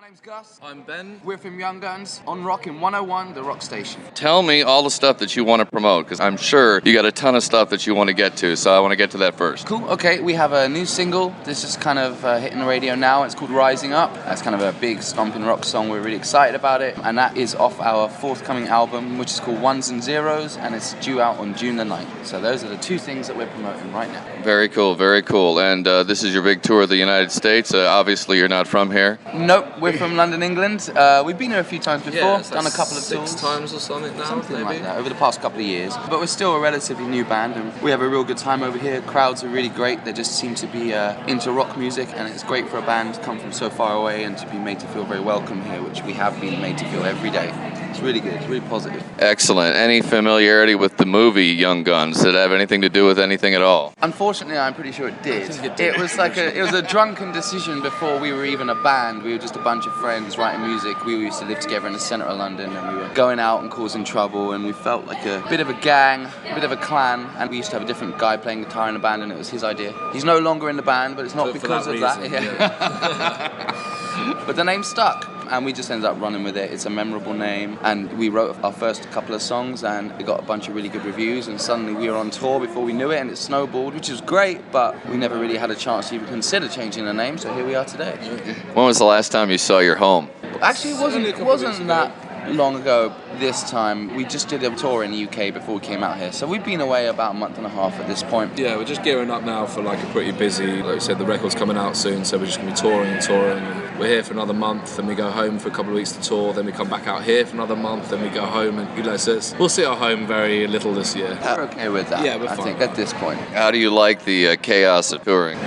name's Gus. I'm Ben. We're from Young Guns on Rockin 101, the rock station. Tell me all the stuff that you want to promote, because I'm sure you got a ton of stuff that you want to get to, so I want to get to that first. Cool, okay, we have a new single. This is kind of hitting the radio now. It's called Rising Up. That's kind of a big stomping rock song. We're really excited about it. And that is off our forthcoming album, which is called Ones and Zeros, and it's due out on June the 9th. So those are the two things that we're promoting right now. Very cool, very cool. And this is your big tour of the United States. Obviously, you're not from here. Nope, we're from London, England. We've been here a few times before, Yeah, done a couple of tours. 6 times or something now, Something maybe? like that, over the past couple of years. But we're still a relatively new band, and we have a real good time over here. Crowds are really great. They just seem to be into rock music, and it's great for a band to come from so far away and to be made to feel very welcome here, which we have been made to feel every day. It's really good, it's really positive. Excellent. Any familiarity with the movie Young Guns? Did it have anything to do with anything at all? Unfortunately, I'm pretty sure it did. It was like it was a drunken decision before we were even a band. We were just a bunch of friends writing music. We used to live together in the centre of London, and we were going out and causing trouble, and we felt like a bit of a gang, a bit of a clan, and we used to have a different guy playing guitar in the band, and it was his idea. He's no longer in the band, but it's not because of that. But the name stuck, and we just ended up running with it. It's a memorable name, and we wrote our first couple of songs, and it got a bunch of really good reviews, and suddenly we were on tour before we knew it, and it snowballed, which was great, but we never really had a chance to even consider changing the name, so here we are today. When was the last time you saw your home? Actually, it wasn't that long ago this time. We just did a tour in the UK before we came out here, so we've been away about a month and a half at this point. Yeah, we're just gearing up now for like a pretty busy, like we said, the record's coming out soon, so we're just going to be touring and touring. And we're here for another month, then we go home for a couple of weeks to tour, then we come back out here for another month, then we go home, and so we'll see our home very little this year. We're okay with that. Yeah, we're fine. I think at this point. How do you like the chaos of touring?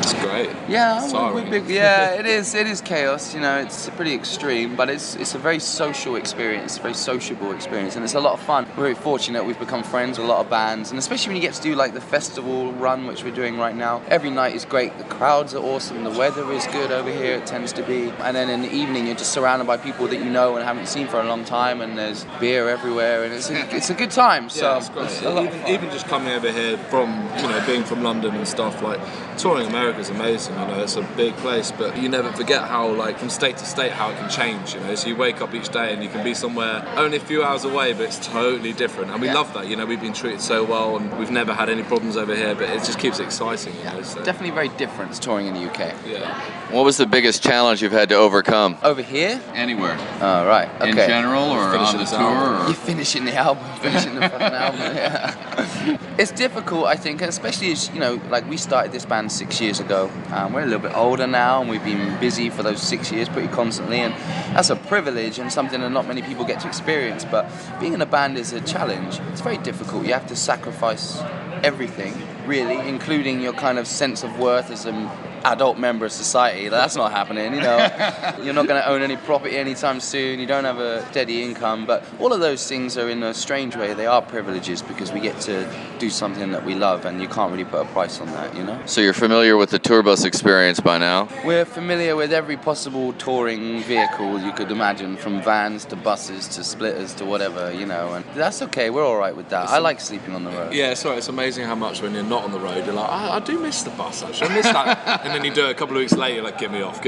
It's great. Yeah, It's it is chaos. You know, it's pretty extreme, but it's a very social experience, a very sociable experience, and it's a lot of fun. We're very fortunate. We've become friends with a lot of bands, and especially when you get to do like the festival run, which we're doing right now. Every night is great. The crowds are awesome. The weather is good over here. It tends to be, and then in the evening you're just surrounded by people that you know and haven't seen for a long time, and there's beer everywhere, and it's a good time. So yeah, it's great. Even just coming over here from being from London and stuff, like touring America is amazing. It's a big place, but you never forget how, like, from state to state, how it can change. So you wake up each day and you can be somewhere only a few hours away, but it's totally different. And we love that. We've been treated so well, and we've never had any problems over here. But it just keeps it exciting. So. Definitely very different touring in the UK. Yeah. What was the biggest challenge you've had to overcome? Over here? Anywhere. Oh, right. Okay. In general, or on the tour? You're finishing the album, finishing the fucking album. Yeah. It's difficult, I think, especially as like we started this band 6 years ago. We're a little bit older now, and we've been busy for those 6 years pretty constantly, and that's a privilege and something that not many people get to experience. But being in a band is a challenge. It's very difficult. You have to sacrifice everything, really, including your kind of sense of worth as an adult member of society. That's not happening. You're not going to own any property anytime soon. You don't have a steady income, but all of those things are, in a strange way, they are privileges, because we get to do something that we love, and you can't really put a price on that. So you're familiar with the tour bus experience by now? We're familiar with every possible touring vehicle you could imagine, from vans to buses to splitters to whatever, and that's okay. We're all right with that. I like sleeping on the road. Yeah, sorry, it's amazing how much when you're not on the road, you're like, I do miss the bus, actually. I miss that. And then you do it a couple of weeks later, you're like, get me off.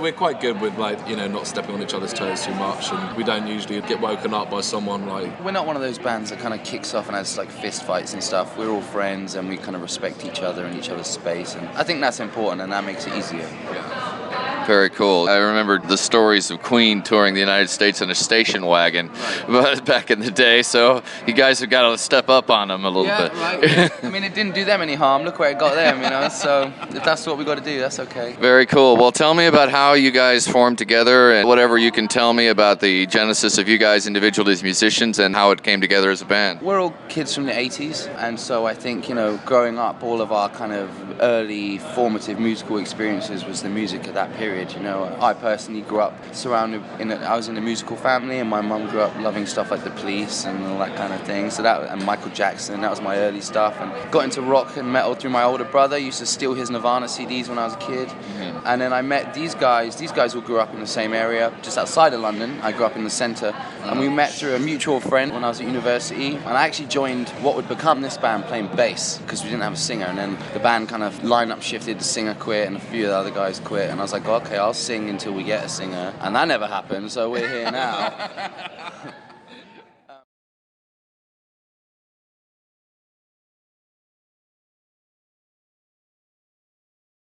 We're quite good with, like, not stepping on each other's toes too much, and we don't usually get woken up by someone like... We're not one of those bands that kind of kicks off and has like fist fights and stuff. We're all friends, and we kind of respect each other and each other's space, and I think that's important, and that makes it easier. Yeah. Very cool. I remember the stories of Queen touring the United States in a station wagon back in the day, so you guys have got to step up on them a little bit. Right. I mean, it didn't do them any harm. Look where it got them, so if that's what we got to do, that's okay. Very cool. Well, tell me about how you guys formed together, and whatever you can tell me about the genesis of you guys individually as musicians and how it came together as a band. We're all kids from the 80s, and so I think, growing up, all of our kind of early formative musical experiences was the music of that period. I personally grew up surrounded I was in a musical family, and my mum grew up loving stuff like The Police and all that kind of thing. So and Michael Jackson, that was my early stuff, and got into rock and metal through my older brother. Used to steal his Nirvana CDs when I was a kid. Mm-hmm. And then I met these guys. These guys all grew up in the same area, just outside of London. I grew up in the centre, and we met through a mutual friend when I was at university. And I actually joined what would become this band playing bass, because we didn't have a singer. And then the band kind of lineup shifted, the singer quit, and a few of the other guys quit. And I was like, oh, okay, I'll sing until we get a singer, and that never happened. So we're here now.